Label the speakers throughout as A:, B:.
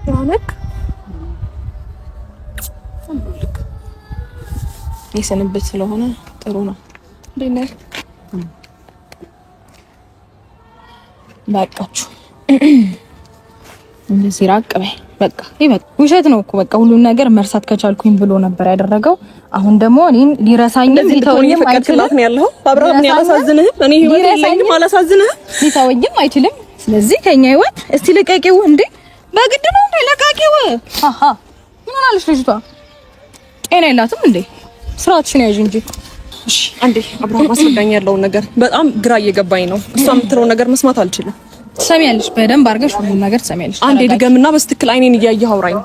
A: ያነክ የሰንበት ስለሆነ ጥሩ ነው። ደህና በቃችሁ። እንደዚህ ራቅ በይ። በቃ ይበቃ። ውሸት ነው እኮ በቃ ሁሉን ነገር መርሳት ከቻልኩኝ ብሎ ነበር ያደረገው። አሁን ደግሞ እኔን ሊረሳኝም ሊተወኝም አይችልም።
B: ያለው አብርሃም ነው ያላሳዝንህ። እኔ ህይወት የለኝም አላሳዝንህ።
A: ሊተወኝም አይችልም። ስለዚህ ከኛ ህይወት እስቲ ለቃቂው እንዴ! በግድ ነው እንዴ ለቃቂው? አሃ ምን አለሽ ልጅቷ? ጤና የላትም እንዴ? ስራትሽን ያዥ እንጂ።
B: እሺ አንዴ አብርሃም አስረዳኝ ያለውን ነገር በጣም ግራ እየገባኝ ነው። እሷ የምትለው ነገር መስማት አልችልም።
A: ትሰሚያለሽ? በደንብ አድርገሽ ሁሉን ነገር ትሰሚያለሽ።
B: አንዴ ድገምና በስትክክል አይኔን እያየህ አውራኝ።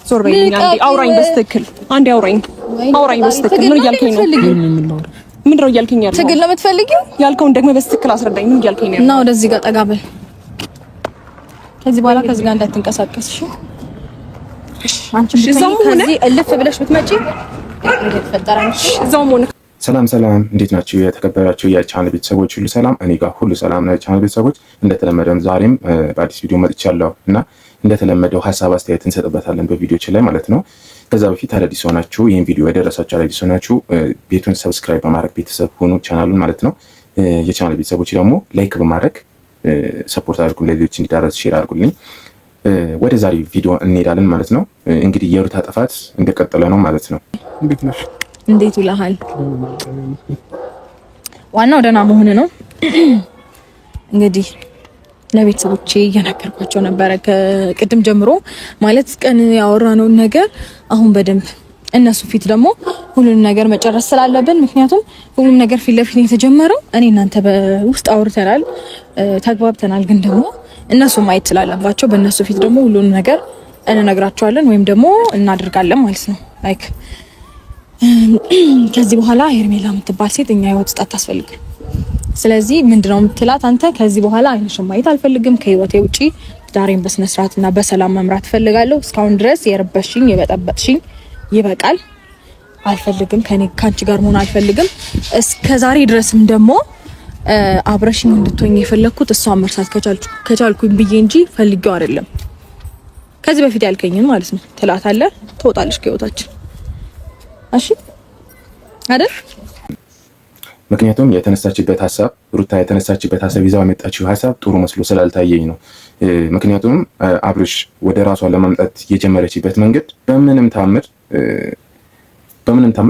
B: ዞር በይኝ አንዴ አውራኝ በስትክክል አንዴ አውራኝ በስትክክል ምን እያልከኝ ነው? ምንድን ነው እያልከኝ ያለው?
A: ትግል ለምትፈልጊው
B: ያልከውን ደግሞ በስትክክል አስረዳኝ። ምን እያልከኝ ነው?
A: እና ወደዚህ ጋር ጠጋ በል። ከዚህ በኋላ ከዚህ ጋር እንዳትንቀሳቀስ እሺ? አንቺ ከዚህ እልፍ ብለሽ ብትመጪ እዛው ሆነ።
C: ሰላም እንዴት ናችሁ? የተከበራችሁ የቻናል ቤተሰቦች ሁሉ ሰላም፣ እኔ ጋር ሁሉ ሰላም ነው። የቻናል ቤተሰቦች እንደተለመደው ዛሬም በአዲስ ቪዲዮ መጥቻለሁ እና እንደተለመደው ሀሳብ አስተያየት እንሰጥበታለን በቪዲዮች ላይ ማለት ነው። ከዛ በፊት አዳዲስ ሆናችሁ ይህን ቪዲዮ ያደረሳችሁ አዳዲስ ሆናችሁ ቤቱን ሰብስክራይብ በማድረግ ቤተሰብ ሆኑ ቻናሉን ማለት ነው። የቻናል ቤተሰቦች ደግሞ ላይክ በማድረግ ሰፖርት አድርጉ፣ ለሌሎች እንዲዳረስ ሼር አድርጉልኝ። ወደ ዛሬ ቪዲዮ እንሄዳለን ማለት ነው። እንግዲህ የሩታ ጥፋት እንደቀጠለ ነው ማለት ነው። እንዴት ነሽ?
A: እንዴት ይላል? ዋናው ደህና መሆን ነው። እንግዲህ ለቤተሰቦቼ እየነገርኳቸው ነበረ ከቅድም ጀምሮ ማለት ቀን ያወራነውን ነገር አሁን በደንብ እነሱ ፊት ደግሞ ሁሉንም ነገር መጨረስ ስላለብን፣ ምክንያቱም ሁሉም ነገር ፊት ለፊት የተጀመረው እኔ እናንተ በውስጥ አውርተናል፣ ተግባብተናል። ግን ደግሞ እነሱ ማየት ስላለባቸው በእነሱ ፊት ደግሞ ሁሉንም ነገር እንነግራቸዋለን ወይም ደግሞ እናደርጋለን ማለት ነው። ላይክ ከዚህ በኋላ ሄርሜላ የምትባል ሴት እኛ ህይወት ውስጥ አታስፈልግም። ስለዚህ ምንድነው የምትላት አንተ? ከዚህ በኋላ አይንሽም ማየት አልፈልግም። ከህይወቴ ውጪ ዳሬን በስነ ስርዓትና በሰላም መምራት ፈልጋለሁ። እስካሁን ድረስ የረበሽኝ የበጠበጥሽኝ ይበቃል። አልፈልግም። ካንቺ ጋር መሆን አልፈልግም። እስከዛሬ ድረስም ደግሞ አብረሽኝ እንድትሆኝ የፈለኩት እሷን መርሳት ከቻልኩኝ ብዬ እንጂ ፈልጌው አይደለም። ከዚህ በፊት ያልከኝን ማለት ነው። ትላታለህ፣ ትወጣለሽ ከህይወታችን። እሺ አይደል?
C: ምክንያቱም የተነሳችበት ሀሳብ ሩታ የተነሳችበት ሀሳብ ይዛው የመጣችው ሀሳብ ጥሩ መስሎ ስላልታየኝ ነው። ምክንያቱም አብርሽ ወደ ራሷ ለማምጣት የጀመረችበት መንገድ በምንም ታምር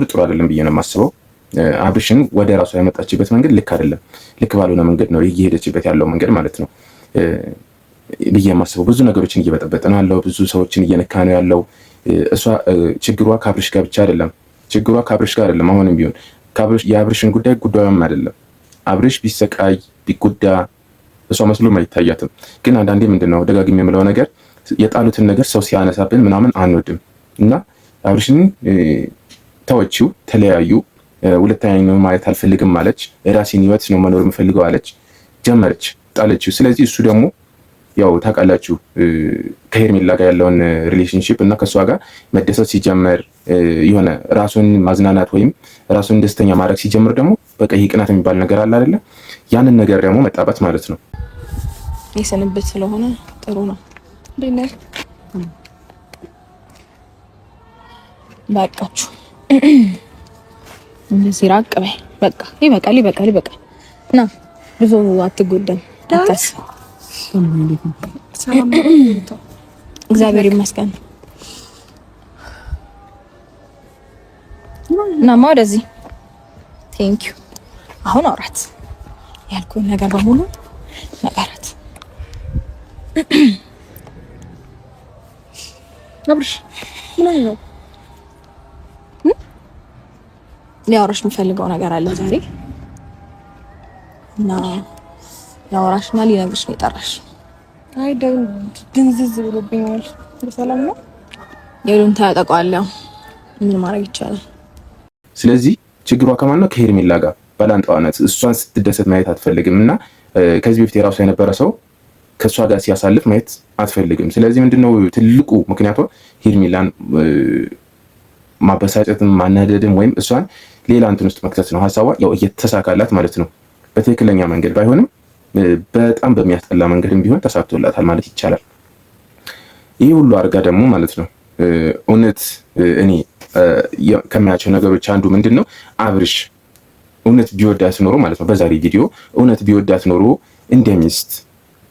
C: ጥሩ አይደለም ብዬ ነው የማስበው። አብርሽን ወደ ራሷ ያመጣችበት መንገድ ልክ አይደለም። ልክ ባልሆነ መንገድ ነው እየሄደችበት ያለው መንገድ ማለት ነው ብዬ የማስበው። ብዙ ነገሮችን እየበጠበጠ ነው ያለው፣ ብዙ ሰዎችን እየነካ ነው ያለው። እሷ ችግሯ ከአብርሽ ጋር ብቻ አይደለም፣ ችግሯ ከአብርሽ ጋር አይደለም። አሁንም ቢሆን የአብርሽን ጉዳዩም አይደለም። አብርሽ ቢሰቃይ ቢጎዳ እሷ መስሎም አይታያትም። ግን አንዳንዴ ምንድነው ደጋግሜ የምለው ነገር የጣሉትን ነገር ሰው ሲያነሳብን ምናምን አንወድም እና አብርሽን ተወችው፣ ተለያዩ። ሁለተኛ ነው ማየት አልፈልግም አለች። የራሴን ህይወት ነው መኖር የምፈልገው አለች፣ ጀመረች፣ ጣለችው። ስለዚህ እሱ ደግሞ ያው ታውቃላችሁ ከሄርሜላ ጋር ያለውን ሪሌሽንሺፕ እና ከሷ ጋር መደሰት ሲጀመር የሆነ ራሱን ማዝናናት ወይም ራሱን ደስተኛ ማድረግ ሲጀምር ደግሞ በቃ ይሄ ቅናት የሚባል ነገር አለ አይደለ? ያንን ነገር ደግሞ መጣባት ማለት ነው።
A: የሰንበት ስለሆነ ጥሩ ነው። ደህና በቃችሁ። እንደዚህ ራቅ በይ። በቃ ይበቃል። ና ብዙ አትጎዳም። አታስብ። እግዚአብሔር ይመስገን። ናማ ወደዚህ ቴንክ ዩ። አሁን አውራት ያልኩን ነገር በሙሉ ነገራት። አብርሽ ምን ነው ሊያወራሽ የምፈልገው ነገር አለ ዛሬ እና ሊያወራሽና ሊነግርሽ ነው የጠራሽ።
B: አይ ድንዝዝ ብሎብኛል። በሰላም ነው
A: የሉን ታያጠቀዋለሁ። ምን ማድረግ ይቻላል?
C: ስለዚህ ችግሯ ከማን ነው? ከሄርሜላ ጋር ባላንጣዋነት እሷን ስትደሰት ማየት አትፈልግም እና ከዚህ በፊት የራሷ የነበረ ሰው ከእሷ ጋር ሲያሳልፍ ማየት አትፈልግም። ስለዚህ ምንድነው ትልቁ ምክንያቷ ሄርሜላን ማበሳጨትም ማናደድም ወይም እሷን ሌላ እንትን ውስጥ መክተት ነው ሀሳቧ። ያው እየተሳካላት ማለት ነው። በትክክለኛ መንገድ ባይሆንም በጣም በሚያስጠላ መንገድም ቢሆን ተሳክቶላታል ማለት ይቻላል። ይህ ሁሉ አድርጋ ደግሞ ማለት ነው እውነት እኔ ከማያቸው ነገሮች አንዱ ምንድን ነው አብርሽ እውነት ቢወዳት ኖሮ ማለት ነው በዛሬ ቪዲዮ እውነት ቢወዳት ኖሮ እንደሚስት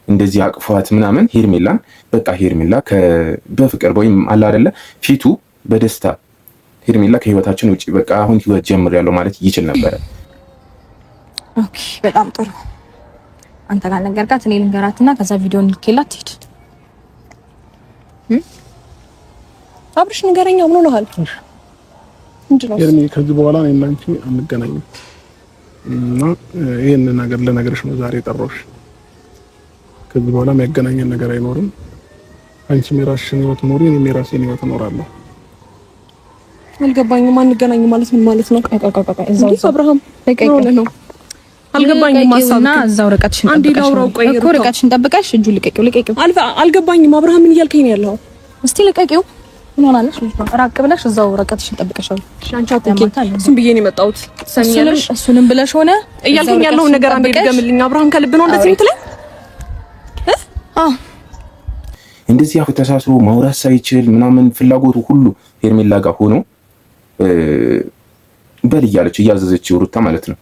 C: እንደዚህ አቅፏት ምናምን ሄርሜላን በቃ ሄርሜላ በፍቅር ወይም አለ አይደለ ፊቱ በደስታ ሄርሜላ ከህይወታችን ውጪ በቃ አሁን ህይወት ጀምሬያለሁ ማለት ይችል ነበረ።
A: ኦኬ በጣም ጥሩ። አንተ ጋር ነገርካት፣ እኔ ልንገራትና ከዛ ቪዲዮን ልኬላት ትሄድ።
B: አብርሽ ንገረኛ ምን ሆነሃል? ምንድነው
D: ከዚህ በኋላ እኔ እና አንቺ አንገናኝም እና ይሄን ነገር ለነገርሽ ነው ዛሬ ጠራሁሽ። ከዚህ በኋላ የሚያገናኘን ነገር አይኖርም። አንቺም የራስሽን ህይወት ኖሪ፣ እኔም የራሴን ህይወት እኖራለሁ።
B: አልገባኝም። አንገናኝ ማለት ምን ማለት ነው? እዛው አብርሃም ነው አልገባኝም። ማሳብና
A: እዛው ርቀትሽን ጠብቀሽ እጁ ልቀቂው።
B: አልገባኝም። አብርሃም ምን እያልከኝ ነው ያለው?
A: እስቲ ልቀቂው። ምን ሆናለሽ? ራቅ ብለሽ እዛው ርቀትሽን ጠብቀሽ አውሪ።
B: አንቺ አትንኪ። እሱን ብዬሽ ነው የመጣሁት። ትሰሚያለሽ?
A: እሱንም ብለሽ ሆነ
B: እያልከኝ ያለው ነገር አንዴ ድገምልኝ። አብርሃም ከልብ ነው እንደዚህ የምትለኝ?
C: እንደዚህ አሁን ተሳስሮ ማውራት ሳይችል ምናምን ፍላጎቱ ሁሉ ሄርሜላ ጋር ሆኖ በል እያለች እያዘዘችው ሩታ ማለት ነው።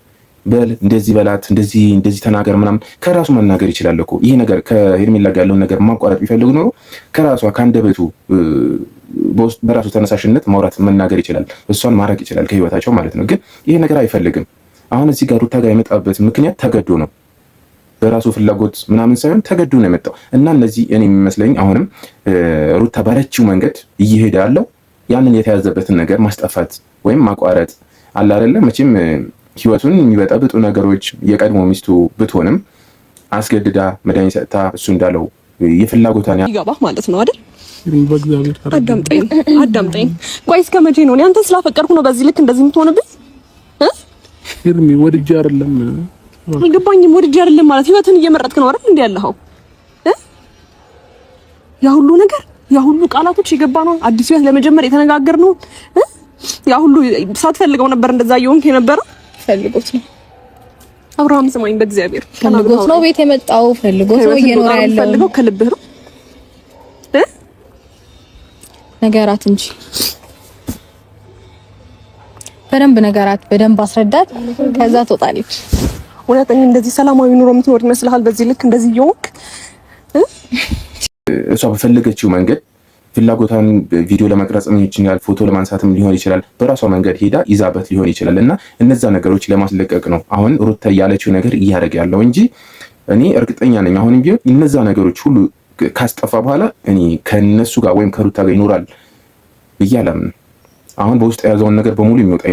C: በል እንደዚህ በላት፣ እንደዚህ ተናገር ምናምን ከራሱ መናገር ይችላል እኮ። ይሄ ነገር ከሄርሜላ ጋር ያለውን ነገር ማቋረጥ ቢፈልግ ኖሮ ከራሷ ከአንደበቱ በራሱ ተነሳሽነት ማውራት መናገር ይችላል፣ እሷን ማራቅ ይችላል ከህይወታቸው ማለት ነው። ግን ይሄ ነገር አይፈልግም። አሁን እዚህ ጋር ሩታ ጋር የመጣበት ምክንያት ተገዶ ነው፣ በራሱ ፍላጎት ምናምን ሳይሆን ተገዶ ነው የመጣው። እና እነዚህ እኔ የሚመስለኝ አሁንም ሩታ ባለችው መንገድ እየሄደ ያለው ያንን የተያዘበትን ነገር ማስጠፋት ወይም ማቋረጥ አለ አይደለ። መቼም ህይወቱን የሚበጠብጡ ነገሮች የቀድሞ ሚስቱ ብትሆንም አስገድዳ መድኃኒት ሰጥታ እሱ እንዳለው የፍላጎቷን
B: ይገባ ማለት ነው አይደል?
D: በእግዚአብሔር
B: አዳምጠኝ። ቆይ እስከ መቼ ነው? እኔ አንተን ስላፈቀርኩ ነው በዚህ ልክ እንደዚህ የምትሆንብኝ?
D: ሂርሚ ወድጄ አይደለም።
B: አልገባኝም። ወድጄ አይደለም ማለት ህይወትን እየመረጥክ ነው አይደል? እንዴ ያለኸው ያ ሁሉ ነገር ያ ሁሉ ቃላቶች የገባ ነው አዲስ ህይወት ለመጀመር የተነጋገርነው ያ ሁሉ ሳትፈልገው ነበር እንደዛ እየሆንክ የነበረው? ፈልጎት ነው አብርሃም፣ ስማኝ በእግዚአብሔር
A: ፈልጎት ነው ቤት የመጣው፣ ፈልጎት ነው እየኖረ ያለው።
B: ፈልጎት ከልብህ ነው
A: ነገራት እንጂ በደንብ ነገራት፣ በደንብ አስረዳት፣ ከዛ ትወጣለች።
B: እውነተኛ እንደዚህ ሰላማዊ ኑሮ የምትኖር ይመስልሃል? በዚህ ልክ እንደዚህ እየሆንክ
C: እሷ በፈለገችው መንገድ ፍላጎቷን ቪዲዮ ለመቅረጽም ይችላል፣ ፎቶ ለማንሳትም ሊሆን ይችላል፣ በራሷ መንገድ ሄዳ ይዛበት ሊሆን ይችላል። እና እነዛ ነገሮች ለማስለቀቅ ነው አሁን ሩታ ያለችው ነገር እያደረገ ያለው እንጂ እኔ እርግጠኛ ነኝ አሁንም ቢሆን እነዛ ነገሮች ሁሉ ካስጠፋ በኋላ እኔ ከነሱ ጋር ወይም ከሩታ ጋር ይኖራል ብዬ አላምንም። አሁን በውስጥ የያዘውን ነገር በሙሉ የሚወጣ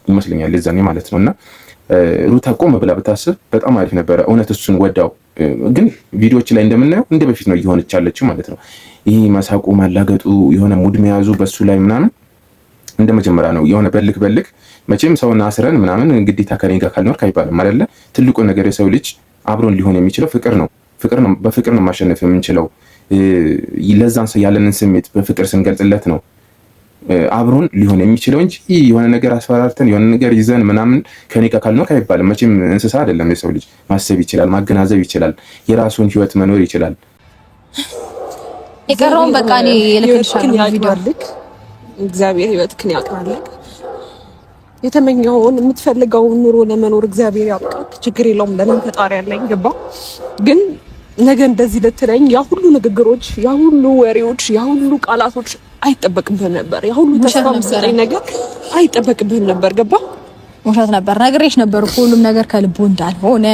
C: ይመስለኛል የዛኔ ማለት ነው። እና ሩታ ቆም ብላ ብታስብ በጣም አሪፍ ነበረ። እውነት እሱን ወዳው ግን ቪዲዮዎች ላይ እንደምናየው እንደ በፊት ነው እየሆነች ያለችው ማለት ነው። ይሄ መሳቁ ማላገጡ የሆነ ሙድ መያዙ በሱ ላይ ምናምን እንደ መጀመሪያ ነው የሆነ በልክ መቼም ሰውን አስረን ምናምን ግዴታ ከኔ ጋር ካልኖርክ አይባልም አይደለ። ትልቁ ነገር የሰው ልጅ አብሮን ሊሆን የሚችለው ፍቅር ነው። በፍቅር ነው ማሸነፍ የምንችለው። ለዛን ሰው ያለንን ስሜት በፍቅር ስንገልጽለት ነው አብሮን ሊሆን የሚችለው እንጂ የሆነ ነገር አስፈራርተን የሆነ ነገር ይዘን ምናምን ከኔ ጋር ካልኖርክ አይባልም። መቼም እንስሳ አይደለም የሰው ልጅ። ማሰብ ይችላል፣ ማገናዘብ ይችላል፣ የራሱን ህይወት መኖር ይችላል።
A: የቀረውን በቃ እኔ ልክልሻለሁ ቪዲዮ ልክ
B: እግዚአብሔር ህይወትክን ያውቃል። የተመኘውን የምትፈልገውን ኑሮ ለመኖር እግዚአብሔር ያውቃል። ችግር የለውም። ለምን ፈጣሪ ያለኝ ገባ። ግን ነገ እንደዚህ ልትለኝ ያ ሁሉ ንግግሮች፣ ያ ሁሉ ወሬዎች፣ ያ ሁሉ ቃላቶች አይጠበቅብህም ነበር። ያ ሁሉ ተስፋ መሰለኝ ነገር አይጠበቅብህም ነበር። ገባ።
A: ውሸት ነበር። ነግሬሽ ነበር ሁሉም ነገር ከልቡ እንዳልሆነ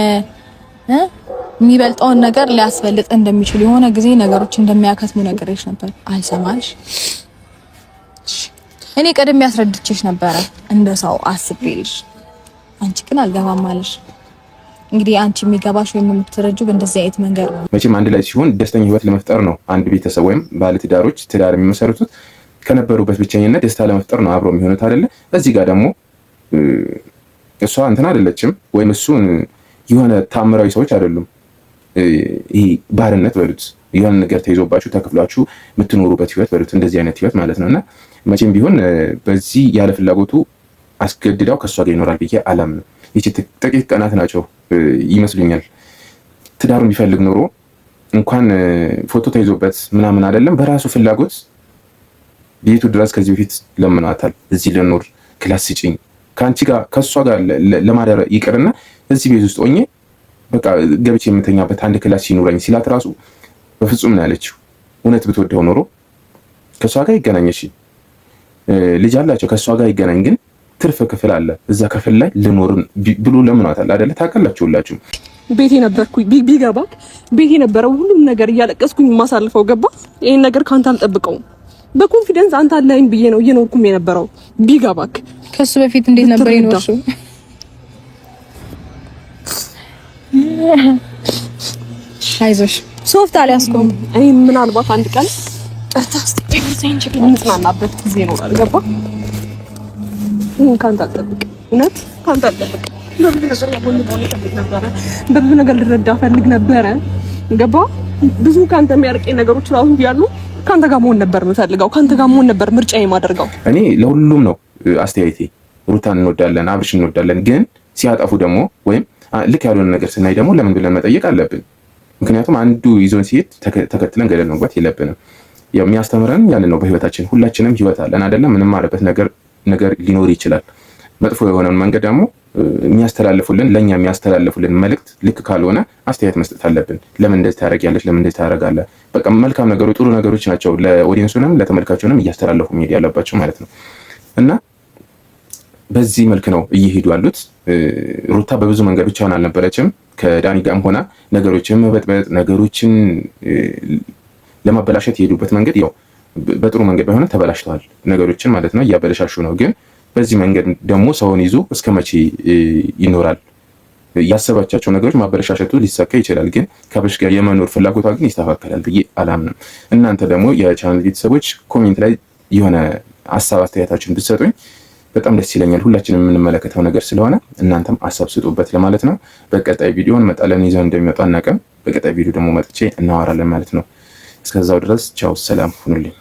A: የሚበልጠውን ነገር ሊያስፈልጥ እንደሚችል የሆነ ጊዜ ነገሮች እንደሚያከትሙ ነግሬሽ ነበር። አልሰማሽ። እኔ ቀድሜ ያስረድቼሽ ነበረ እንደ ሰው አስቤልሽ። አንቺ ግን አልገባም አለሽ። እንግዲህ አንቺ የሚገባሽ ወይም የምትረጁ በእንደዚህ አይነት መንገድ ነው።
C: መቼም አንድ ላይ ሲሆን ደስተኛ ህይወት ለመፍጠር ነው አንድ ቤተሰብ ወይም ባለትዳሮች ትዳር የሚመሰርቱት ከነበሩበት ብቸኝነት ደስታ ለመፍጠር ነው አብሮ የሚሆኑት አይደለ። እዚህ ጋር ደግሞ እሷ እንትን አይደለችም ወይም እሱን የሆነ ታምራዊ ሰዎች አይደሉም። ይሄ ባርነት በሉት የሆነ ነገር ተይዞባችሁ ተከፍላችሁ የምትኖሩበት ህይወት በሉት እንደዚህ አይነት ህይወት ማለት ነውና መቼም ቢሆን በዚህ ያለ ፍላጎቱ አስገድዳው ከሷ ጋር ይኖራል ብዬ አላምንም። ይቺ ጥቂት ቀናት ናቸው ይመስሉኛል ትዳሩ ቢፈልግ ኖሮ እንኳን ፎቶ ተይዞበት ምናምን አይደለም በራሱ ፍላጎት ቤቱ ድረስ ከዚህ በፊት ለምናታል። እዚህ ልኖር ክላስ ስጪኝ ከአንቺ ጋር ከእሷ ጋር ለማደር ይቅርና እዚህ ቤት ውስጥ ሆኜ በቃ ገብቼ የምተኛበት አንድ ክላስ ሲኖረኝ ሲላት ራሱ በፍጹም ነው ያለችው። እውነት ብትወደው ኖሮ ከእሷ ጋር ይገናኝ፣ እሺ ልጅ አላቸው ከእሷ ጋር ይገናኝ፣ ግን ትርፍ ክፍል አለ እዛ ክፍል ላይ ልኖርን ብሎ ለምኗታል አይደለ? ታውቃላችሁ ሁላችሁም።
B: ቤቴ ነበርኩኝ ቢገባ ቤቴ ነበረው ሁሉም ነገር እያለቀስኩኝ የማሳልፈው ገባ። ይሄን ነገር ካንተ አልጠብቀውም። በኮንፊደንስ አንተ አለኝ ብዬ ነው እየኖርኩም የነበረው። ቢገባክ
A: ከሱ በፊት እንዴት ነበር የኖርሽው? አይዞሽ ሶፍት አልያዝኩም።
B: እኔ ምናልባት አንድ ቀን እንጽናናበት ጊዜ ይኖራል። ገባ? ካንተ አልጠብቅም፣ እውነት ካንተ አልጠብቅም። በብዙ ነገር ልረዳ ፈልግ ነበረ። ገባ? ብዙ ካንተ የሚያርቀኝ ነገሮች ራሱ ያሉ ካንተ ጋር መሆን ነበር የምፈልገው። ካንተ ጋር መሆን ነበር ምርጫዬ የማደርገው።
C: እኔ ለሁሉም ነው አስተያየቴ። ሩታን እንወዳለን፣ አብርሽ እንወዳለን። ግን ሲያጠፉ ደግሞ ወይም ልክ ያልሆነ ነገር ስናይ ደግሞ ለምን ብለን መጠየቅ አለብን። ምክንያቱም አንዱ ይዞን ሲሄድ ተከትለን ገደል መግባት የለብንም። የሚያስተምረን ያንን ነው። በህይወታችን ሁላችንም ህይወት አለን አይደለም? ምንም ማለበት ነገር ሊኖር ይችላል። መጥፎ የሆነውን መንገድ ደግሞ የሚያስተላልፉልን ለኛ የሚያስተላልፉልን መልእክት ልክ ካልሆነ አስተያየት መስጠት አለብን። ለምን እንደዚህ ታደርጊያለሽ? ለምን እንደዚህ ታደርጋለህ? በቃ መልካም ነገሮች ጥሩ ነገሮች ናቸው ለኦዲየንሱንም ለተመልካቹንም እያስተላለፉ መሄድ ያለባቸው ማለት ነው። እና በዚህ መልክ ነው እየሄዱ ያሉት። ሩታ በብዙ መንገድ ብቻዋን አልነበረችም። ከዳኒ ጋርም ሆና ነገሮችን መበጥበጥ ነገሮችን ለማበላሸት የሄዱበት መንገድ ያው በጥሩ መንገድ ባይሆን ተበላሽተዋል ነገሮችን ማለት ነው። እያበላሻሹ ነው። ግን በዚህ መንገድ ደግሞ ሰውን ይዞ እስከ መቼ ይኖራል? ያሰባቻቸው ነገሮች ማበረሻሸቱ ሊሳካ ይችላል። ግን ከአብርሽ ጋር የመኖር ፍላጎቷ ግን ይስተካከላል ብዬ አላምንም። እናንተ ደግሞ የቻናል ቤተሰቦች ኮሜንት ላይ የሆነ ሀሳብ አስተያየታችሁን ብትሰጡኝ በጣም ደስ ይለኛል። ሁላችንም የምንመለከተው ነገር ስለሆነ እናንተም ሀሳብ ስጡበት ለማለት ነው። በቀጣይ ቪዲዮ እንመጣለን። ይዘን እንደሚመጣ አናውቅም። በቀጣይ ቪዲዮ ደግሞ መጥቼ እናወራለን ማለት ነው። እስከዛው ድረስ ቻው፣ ሰላም ሁኑልኝ።